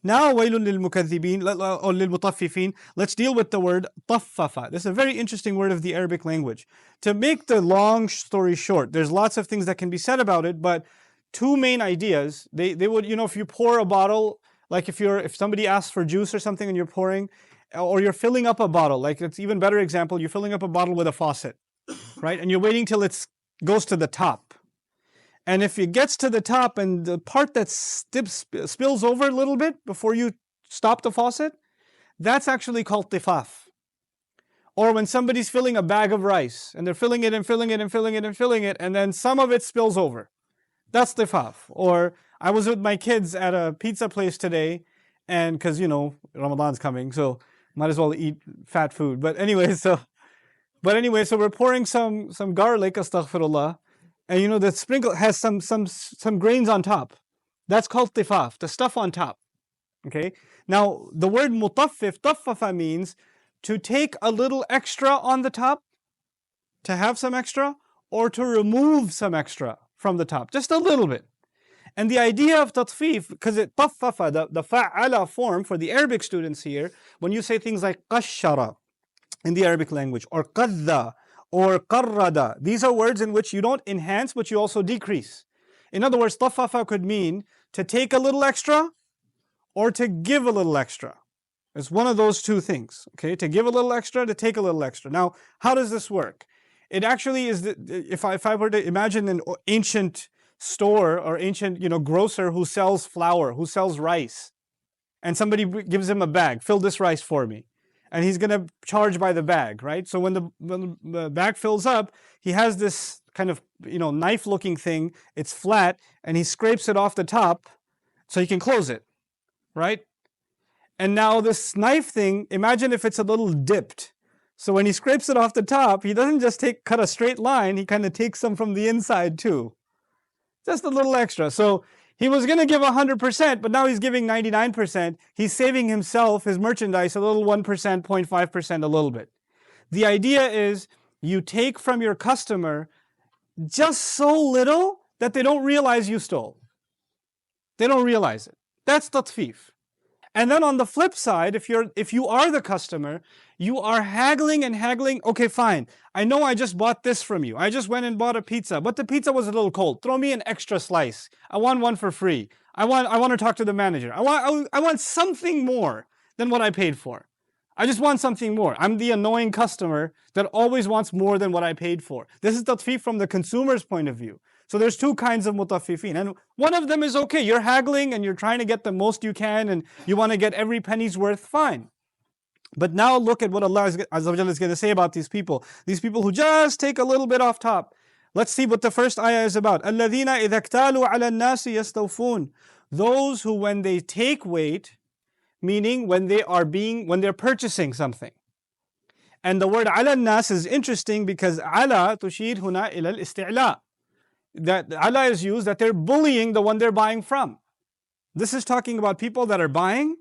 Now, wailun lil mukaththibin or lil mutaffifin. Let's deal with the word taffafa. This is a very interesting word of the Arabic language. To make the long story short, there's lots of things that can be said about it, but two main ideas. They would, if you pour a bottle, like if somebody asks for juice or something and you're pouring, or you're filling up a bottle, like it's even better example, you're filling up a bottle with a faucet, right? And you're waiting till it goes to the top. And if it gets to the top and the part that spills over a little bit before you stop the faucet, that's actually called tifaf. Or when somebody's filling a bag of rice and they're filling it and filling it and filling it and filling it, and then some of it spills over. That's tifaf. Or I was with my kids at a pizza place today, and because Ramadan's coming, so might as well eat fat food. But anyway, so we're pouring some garlic, astaghfirullah. And the sprinkle has some grains on top. That's called tifaf, the stuff on top. Okay. Now the word mutaffif, taffafa means to take a little extra on the top, to have some extra, or to remove some extra from the top, just a little bit. And the idea of tatfif, because it taffafa, the fa'ala form for the Arabic students here, when you say things like qashara in the Arabic language, or qadda, or qarrada. These are words in which you don't enhance, but you also decrease. In other words, taffafa could mean to take a little extra or to give a little extra. It's one of those two things, okay? To give a little extra, to take a little extra. Now, how does this work? It actually is, if I were to imagine an ancient store or ancient grocer who sells flour, who sells rice, and somebody gives him a bag, fill this rice for me. And he's going to charge by the bag, right? So when the bag fills up, he has this kind of knife-looking thing. It's flat, and he scrapes it off the top so he can close it, right? And now this knife thing, imagine if it's a little dipped. So when he scrapes it off the top, he doesn't just cut a straight line. He kind of takes some from the inside too, just a little extra. So he was going to give 100%, but now he's giving 99%. He's saving himself, his merchandise, a little 1%, 0.5%, a little bit. The idea is you take from your customer just so little that they don't realize you stole. They don't realize it. That's tatfif. And then on the flip side, if you are the customer, you are haggling and haggling. Okay, fine. I know I just bought this from you. I just went and bought a pizza, but the pizza was a little cold. Throw me an extra slice. I want one for free. I want to talk to the manager. I want something more than what I paid for. I just want something more. I'm the annoying customer that always wants more than what I paid for. This is tatfif from the consumer's point of view. So there's two kinds of mutaffifin, and one of them is okay. You're haggling and you're trying to get the most you can and you want to get every penny's worth, fine. But now look at what Allah is going to say about these people who just take a little bit off top. Let's see what the first ayah is about. الَّذِينَ إِذَا اكْتَالُوا عَلَى النَّاسِ يَسْتَوْفُونَ. Those who when they take weight, meaning when they're purchasing something. And the word عَلَى النَّاسِ is interesting because عَلَى تُشِيرُ هُنَا إِلَى الْإِسْتِعْلَاء. That Allah is used that they're bullying the one they're buying from. This is talking about people that are buying,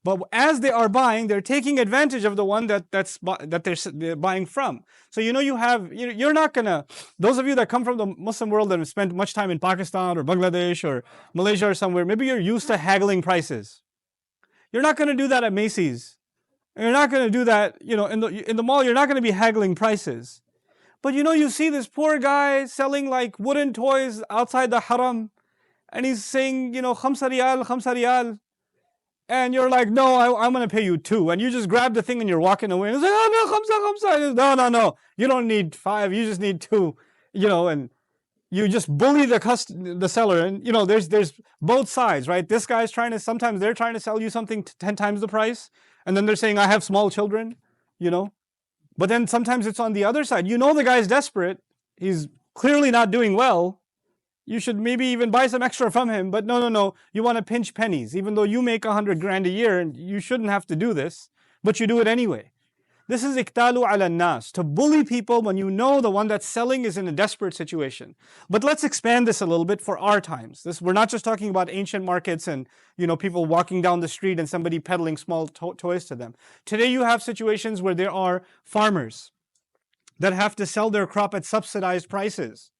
but as they are buying, they're taking advantage of the one that they're buying from. So you're not gonna. Those of you that come from the Muslim world and have spent much time in Pakistan or Bangladesh or Malaysia or somewhere, maybe you're used to haggling prices. You're not going to do that at Macy's. You're not going to do that, in the mall. You're not going to be haggling prices. But you see this poor guy selling like wooden toys outside the haram, and he's saying, khamsa riyal. And you're like, no, I'm going to pay you 2. And you just grab the thing and you're walking away. And it's like, oh no, khamsa. No. You don't need 5. You just need 2. And you just bully the seller. And, there's both sides, right? This guy's sometimes they're trying to sell you something 10 times the price. And then they're saying, I have small children, But then sometimes it's on the other side. The guy's desperate. He's clearly not doing well. You should maybe even buy some extra from him. But no. You want to pinch pennies. Even though you make $100,000 a year and you shouldn't have to do this, but you do it anyway. This is iktalu ala nas, to bully people when the one that's selling is in a desperate situation. But let's expand this a little bit for our times. We're not just talking about ancient markets and people walking down the street and somebody peddling small toys to them. Today you have situations where there are farmers that have to sell their crop at subsidized prices.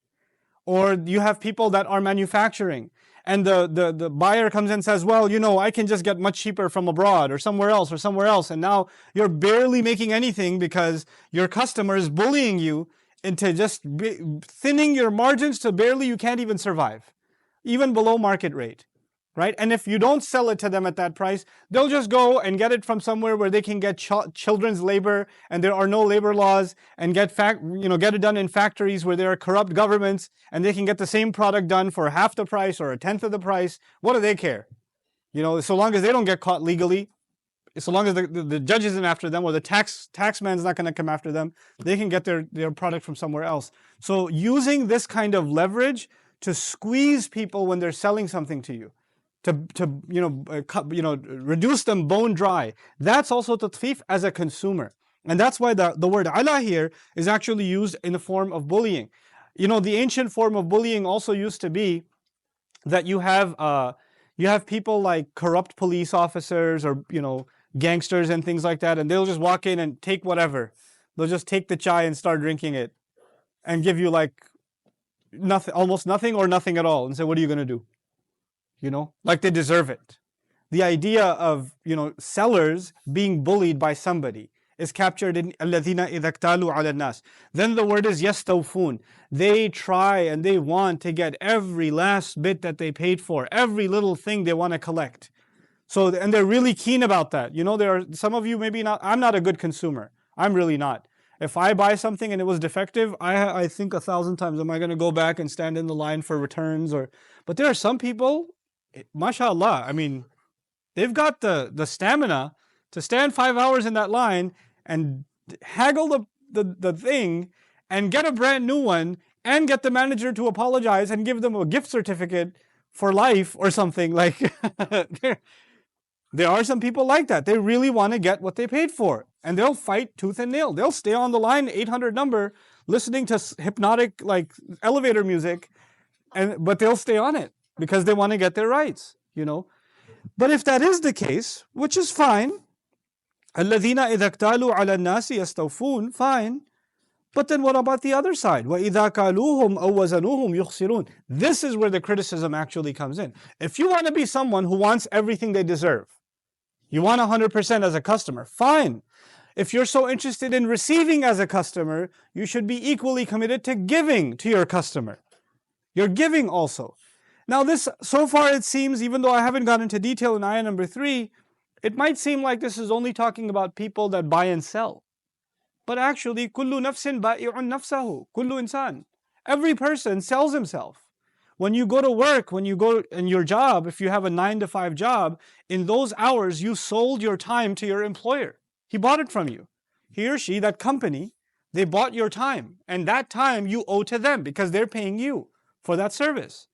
Or you have people that are manufacturing and the buyer comes in and says, well, I can just get much cheaper from abroad or somewhere else, and now you're barely making anything because your customer is bullying you into just thinning your margins to barely you can't even survive, even below market rate. Right? And if you don't sell it to them at that price, they'll just go and get it from somewhere where they can get children's labor and there are no labor laws, and get it done in factories where there are corrupt governments, and they can get the same product done for half the price or a tenth of the price. What do they care? So long as they don't get caught legally, so long as the judge isn't after them, or the tax man's not going to come after them, they can get their product from somewhere else. So using this kind of leverage to squeeze people when they're selling something to you, to reduce them bone dry. That's also tatfif as a consumer. And that's why the word ala here is actually used in the form of bullying. The ancient form of bullying also used to be that you have people like corrupt police officers or gangsters and things like that, and they'll just walk in and take whatever. They'll just take the chai and start drinking it and give you like nothing, almost nothing or nothing at all, and say, what are you going to do? Like they deserve it. The idea of, sellers being bullied by somebody is captured in الَّذِينَ إِذَا اكْتَالُوا عَلَى النَّاسِ. Then the word is يَسْتَوْفُونَ. They try and they want to get every last bit that they paid for, every little thing they want to collect. So, and they're really keen about that. There are some of you, maybe not. I'm not a good consumer. I'm really not. If I buy something and it was defective, I think 1,000 times, am I going to go back and stand in the line for returns? But there are some people, mashallah, I mean, they've got the stamina to stand 5 hours in that line and haggle the thing and get a brand new one and get the manager to apologize and give them a gift certificate for life or something. Like there are some people like that. They really want to get what they paid for, and they'll fight tooth and nail. They'll stay on the line, 800 number, listening to hypnotic like elevator music, but they'll stay on it because they want to get their rights, But if that is the case, which is fine, الَّذِينَ إِذَا اكْتَالُوا عَلَى النَّاسِ يَسْتَوْفُونَ, fine. But then what about the other side? وَإِذَا كَالُوهُمْ أَوْ وَزَنُوهُمْ يُخْسِرُونَ. This is where the criticism actually comes in. If you want to be someone who wants everything they deserve, you want 100% as a customer, fine. If you're so interested in receiving as a customer, you should be equally committed to giving to your customer. You're giving also. Now this, so far it seems, even though I haven't gone into detail in ayah number 3, it might seem like this is only talking about people that buy and sell. But actually, كُلُّ نَفْسٍ بَائِعٌ نَفْسَهُ. كُلُّ إِنسان. Every person sells himself. When you go to work, when you go in your job, if you have a 9-to-5 job, in those hours you sold your time to your employer. He bought it from you. He or she, that company, they bought your time. And that time you owe to them because they're paying you for that service.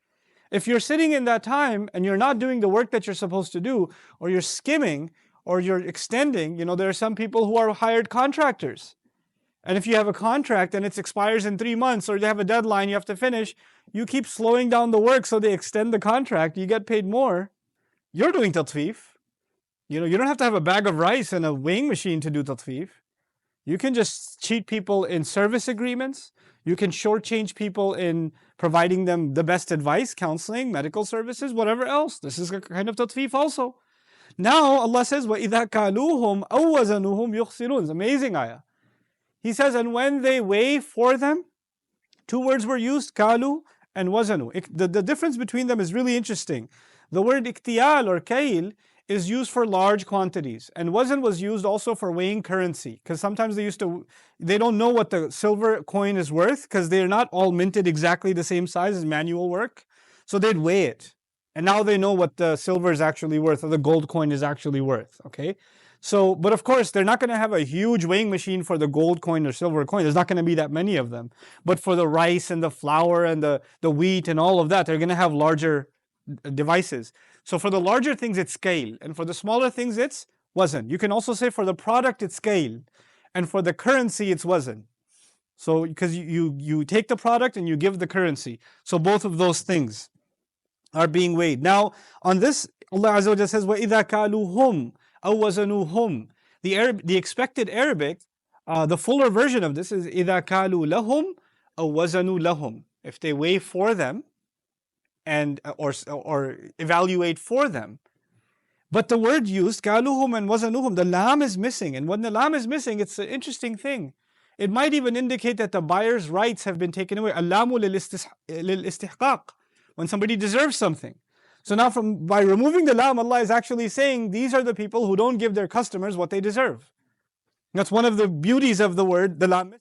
If you're sitting in that time and you're not doing the work that you're supposed to do, or you're skimming, or you're extending, there are some people who are hired contractors. And if you have a contract and it expires in 3 months, or you have a deadline you have to finish, you keep slowing down the work so they extend the contract, you get paid more. You're doing tatfif. You don't have to have a bag of rice and a weighing machine to do tatfif. You can just cheat people in service agreements. You can shortchange people in providing them the best advice, counseling, medical services, whatever else. This is a kind of tatfif also. Now Allah says, وَإِذَا كَالُوهُمْ أَوْ وَزَنُوهُمْ يُخْسِرُونَ. It's an amazing ayah. He says, and when they weigh for them, 2 words were used, kalu and wazanu. The difference between them is really interesting. The word iktiyal or kail is used for large quantities, and wazan was used also for weighing currency, because sometimes they don't know what the silver coin is worth because they're not all minted exactly the same size as manual work. So they'd weigh it. And now they know what the silver is actually worth, or the gold coin is actually worth, okay? So, but of course, they're not going to have a huge weighing machine for the gold coin or silver coin. There's not going to be that many of them. But for the rice and the flour and the wheat and all of that, they're going to have larger devices. So for the larger things, it's scale. And for the smaller things, it's wazn. You can also say for the product, it's scale. And for the currency, it's wazn. So, because you take the product and you give the currency. So both of those things are being weighed. Now, on this, Allah Azza wa Jalla says, وَإِذَا كَالُوهُمْ أَوْ وَزَنُوهُمْ. The expected Arabic, the fuller version of this is إِذَا كَالُوا لَهُمْ أَوْ وَزَنُوا لَهُمْ. If they weigh for them, and or evaluate for them. But the word used, kaluhum and wazanuhum, the lam is missing. And when the lam is missing, it's an interesting thing. It might even indicate that the buyer's rights have been taken away. Al-lamu lil-istihqaq, when somebody deserves something. So now by removing the lam, Allah is actually saying these are the people who don't give their customers what they deserve. That's one of the beauties of the word, the lam.